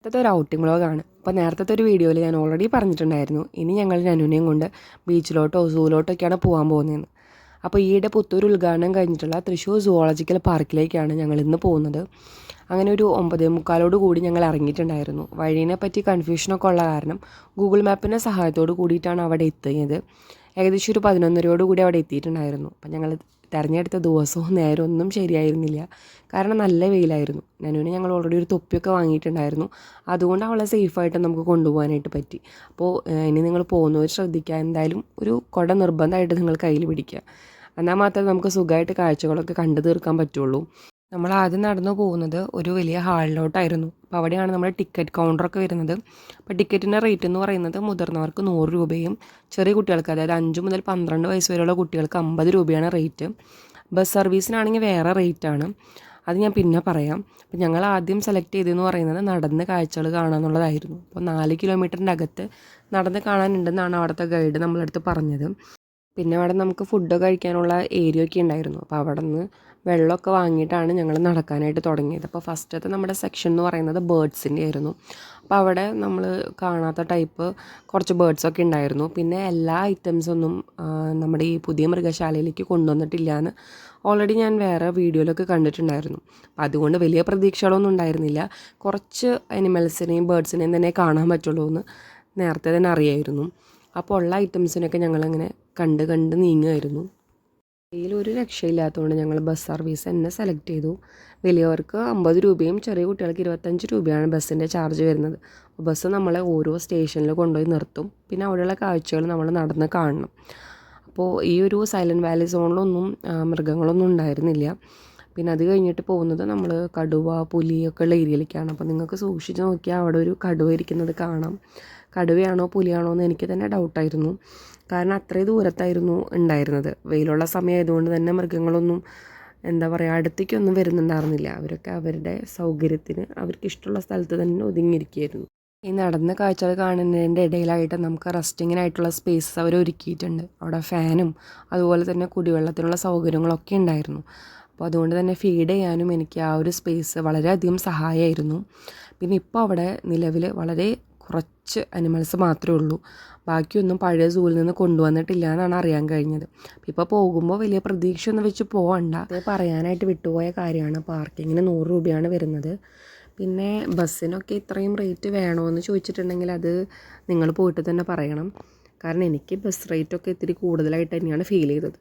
നേരത്തെ ഒരു ഔട്ടിംഗ് വ്ളോഗാണ്. അപ്പോൾ നേരത്തെ ഒരു വീഡിയോയിൽ ഞാൻ ഓൾറെഡി പറഞ്ഞിട്ടുണ്ടായിരുന്നു ഇനി ഞങ്ങൾ നനുവിനെയും കൊണ്ട് ബീച്ചിലോട്ടോ സൂവിലോട്ടൊക്കെയാണ് പോകാൻ പോകുന്നതെന്ന്. അപ്പോൾ ഈയിടെ പുത്തൂർ ഉദ്ഘാടനം കഴിഞ്ഞിട്ടുള്ള തൃശ്ശൂർ സുവോളജിക്കൽ പാർക്കിലേക്കാണ് ഞങ്ങൾ ഇന്ന് പോകുന്നത്. അങ്ങനെ ഒരു 9:45 കൂടി ഞങ്ങൾ ഇറങ്ങിയിട്ടുണ്ടായിരുന്നു. വഴീനെ പറ്റി കൺഫ്യൂഷനൊക്കെ ഉള്ള കാരണം ഗൂഗിൾ മാപ്പിൻ്റെ സഹായത്തോട് കൂടിയിട്ടാണ് അവിടെ എത്തിയത്. ഏകദേശം ഒരു 11:30 കൂടി അവിടെ എത്തിയിട്ടുണ്ടായിരുന്നു. അപ്പം ഞങ്ങൾ തിരഞ്ഞെടുത്ത ദിവസവും നേരം ഒന്നും ശരിയായിരുന്നില്ല. കാരണം നല്ല വെയിലായിരുന്നു. നനുവിന് ഞങ്ങൾ ഓൾറെഡി ഒരു തൊപ്പിയൊക്കെ വാങ്ങിയിട്ടുണ്ടായിരുന്നു. അതുകൊണ്ട് അവളെ സേഫായിട്ട് നമുക്ക് കൊണ്ടുപോകാനായിട്ട് പറ്റി. അപ്പോൾ ഇനി നിങ്ങൾ പോകുന്നവർ ശ്രദ്ധിക്കുക, എന്തായാലും ഒരു കുട നിർബന്ധമായിട്ട് നിങ്ങൾ കയ്യിൽ പിടിക്കുക. എന്നാൽ മാത്രമേ നമുക്ക് സുഖമായിട്ട് കാഴ്ചകളൊക്കെ കണ്ടു തീർക്കാൻ പറ്റുള്ളൂ. നമ്മൾ ആദ്യം നടന്നു പോകുന്നത് ഒരു വലിയ ഹാളിലോട്ടായിരുന്നു. അപ്പോൾ അവിടെയാണ് നമ്മുടെ ടിക്കറ്റ് കൗണ്ടറൊക്കെ വരുന്നത്. അപ്പോൾ ടിക്കറ്റിൻ്റെ റേറ്റ് എന്ന് പറയുന്നത് മുതിർന്നവർക്ക് 100 രൂപയും ചെറിയ കുട്ടികൾക്ക്, അതായത് 5 മുതൽ 12 വയസ്സ് വരെയുള്ള കുട്ടികൾക്ക് 50 രൂപയാണ് റേറ്റ്. ബസ് സർവീസിനാണെങ്കിൽ വേറെ റേറ്റാണ്, അത് ഞാൻ പിന്നെ പറയാം. അപ്പോൾ ഞങ്ങൾ ആദ്യം സെലക്ട് ചെയ്തതെന്ന് പറയുന്നത് നടന്ന് കാഴ്ചകൾ കാണാമെന്നുള്ളതായിരുന്നു. അപ്പോൾ 4 കിലോമീറ്ററിൻ്റെ അകത്ത് നടന്ന് കാണാനുണ്ടെന്നാണ് അവിടുത്തെ ഗൈഡ് നമ്മളടുത്ത് പറഞ്ഞത്. പിന്നെ അവിടെ നമുക്ക് ഫുഡ് കഴിക്കാനുള്ള ഏരിയ ഒക്കെ ഉണ്ടായിരുന്നു. അപ്പോൾ അവിടെ നിന്ന് വെള്ളമൊക്കെ വാങ്ങിയിട്ടാണ് ഞങ്ങൾ നടക്കാനായിട്ട് തുടങ്ങിയത്. അപ്പോൾ ഫസ്റ്റത്തെ നമ്മുടെ സെക്ഷൻ എന്ന് പറയുന്നത് ബേർഡ്സിൻ്റെ ആയിരുന്നു. അപ്പോൾ അവിടെ നമ്മൾ കാണാത്ത ടൈപ്പ് കുറച്ച് ബേർഡ്സൊക്കെ ഉണ്ടായിരുന്നു. പിന്നെ എല്ലാ ഐറ്റംസൊന്നും നമ്മുടെ ഈ പുതിയ മൃഗശാലയിലേക്ക് കൊണ്ടുവന്നിട്ടില്ല എന്ന് ഓൾറെഡി ഞാൻ വേറെ വീഡിയോയിലൊക്കെ കണ്ടിട്ടുണ്ടായിരുന്നു. അപ്പോൾ അതുകൊണ്ട് വലിയ പ്രതീക്ഷകളൊന്നും ഉണ്ടായിരുന്നില്ല. കുറച്ച് അനിമൽസിനെയും ബേർഡ്സിനെയും തന്നെ കാണാൻ പറ്റുള്ളൂ എന്ന് നേരത്തെ തന്നെ അറിയായിരുന്നു. അപ്പോൾ ഉള്ള ഐറ്റംസിനൊക്കെ ഞങ്ങളങ്ങനെ കണ്ട് നീങ്ങുമായിരുന്നു. കയ്യിലൊരു രക്ഷയില്ലാത്തതുകൊണ്ട് ഞങ്ങൾ ബസ് സർവീസ് തന്നെ സെലക്ട് ചെയ്തു. വലിയവർക്ക് 50 രൂപയും ചെറിയ കുട്ടികൾക്ക് 25 രൂപയാണ് ബസ്സിൻ്റെ ചാർജ് വരുന്നത്. അപ്പോൾ ബസ് നമ്മളെ ഓരോ സ്റ്റേഷനിൽ കൊണ്ടുപോയി നിർത്തും. പിന്നെ അവിടെയുള്ള കാഴ്ചകൾ നമ്മൾ നടന്ന് കാണണം. അപ്പോൾ ഈ ഒരു സൈലൻറ്റ് വാലി സോണിലൊന്നും മൃഗങ്ങളൊന്നും ഉണ്ടായിരുന്നില്ല. പിന്നെ അത് കഴിഞ്ഞിട്ട് പോകുന്നത് നമ്മൾ കടുവ പുലിയൊക്കെ ഉള്ള ഏരിയയിലേക്കാണ്. അപ്പോൾ നിങ്ങൾക്ക് സൂക്ഷിച്ച് നോക്കിയാൽ അവിടെ ഒരു കടുവ ഇരിക്കുന്നത് കാണാം. കടുവയാണോ പുലിയാണോ എന്ന് എനിക്ക് തന്നെ ഡൗട്ടായിരുന്നു. കാരണം അത്രയും ദൂരത്തായിരുന്നു ഉണ്ടായിരുന്നത്. വെയിലുള്ള സമയമായതുകൊണ്ട് തന്നെ മൃഗങ്ങളൊന്നും എന്താ പറയുക അടുത്തേക്കൊന്നും വരുന്നുണ്ടായിരുന്നില്ല. അവരൊക്കെ അവരുടെ സൗകര്യത്തിന് അവർക്ക് ഇഷ്ടമുള്ള സ്ഥലത്ത് തന്നെ ഒതുങ്ങിയിരിക്കുകയായിരുന്നു. ഈ നടന്ന കാഴ്ചകൾ കാണുന്നതിൻ്റെ ഇടയിലായിട്ട് നമുക്ക് റെസ്റ്റിങ്ങിനായിട്ടുള്ള സ്പേസ് അവർ ഒരുക്കിയിട്ടുണ്ട്. അവിടെ ഫാനും അതുപോലെ തന്നെ കുടിവെള്ളത്തിനുള്ള സൗകര്യങ്ങളൊക്കെ ഉണ്ടായിരുന്നു. അപ്പോൾ അതുകൊണ്ട് തന്നെ ഫീഡ് ചെയ്യാനും എനിക്ക് ആ ഒരു സ്പേസ് വളരെയധികം സഹായമായിരുന്നു. പിന്നെ ഇപ്പോൾ അവിടെ നിലവിൽ വളരെ കുറച്ച് അനിമൽസ് മാത്രമേ ഉള്ളൂ. ബാക്കിയൊന്നും പഴയ സൂവിൽ നിന്ന് കൊണ്ടുവന്നിട്ടില്ല എന്നാണ് അറിയാൻ കഴിഞ്ഞത്. ഇപ്പോൾ പോകുമ്പോൾ വലിയ പ്രതീക്ഷയൊന്നും വെച്ച് പോകണ്ട. അത് പറയാനായിട്ട് വിട്ടുപോയ കാര്യമാണ്. പാർക്കിങ്ങിന് 100 രൂപയാണ് വരുന്നത്. പിന്നെ ബസ്സിനൊക്കെ ഇത്രയും റേറ്റ് വേണമെന്ന് ചോദിച്ചിട്ടുണ്ടെങ്കിൽ അത് നിങ്ങൾ പോയിട്ട് തന്നെ പറയണം. കാരണം എനിക്ക് ബസ് റേറ്റൊക്കെ ഇത്തിരി കൂടുതലായിട്ട് തന്നെയാണ് ഫീൽ ചെയ്തത്.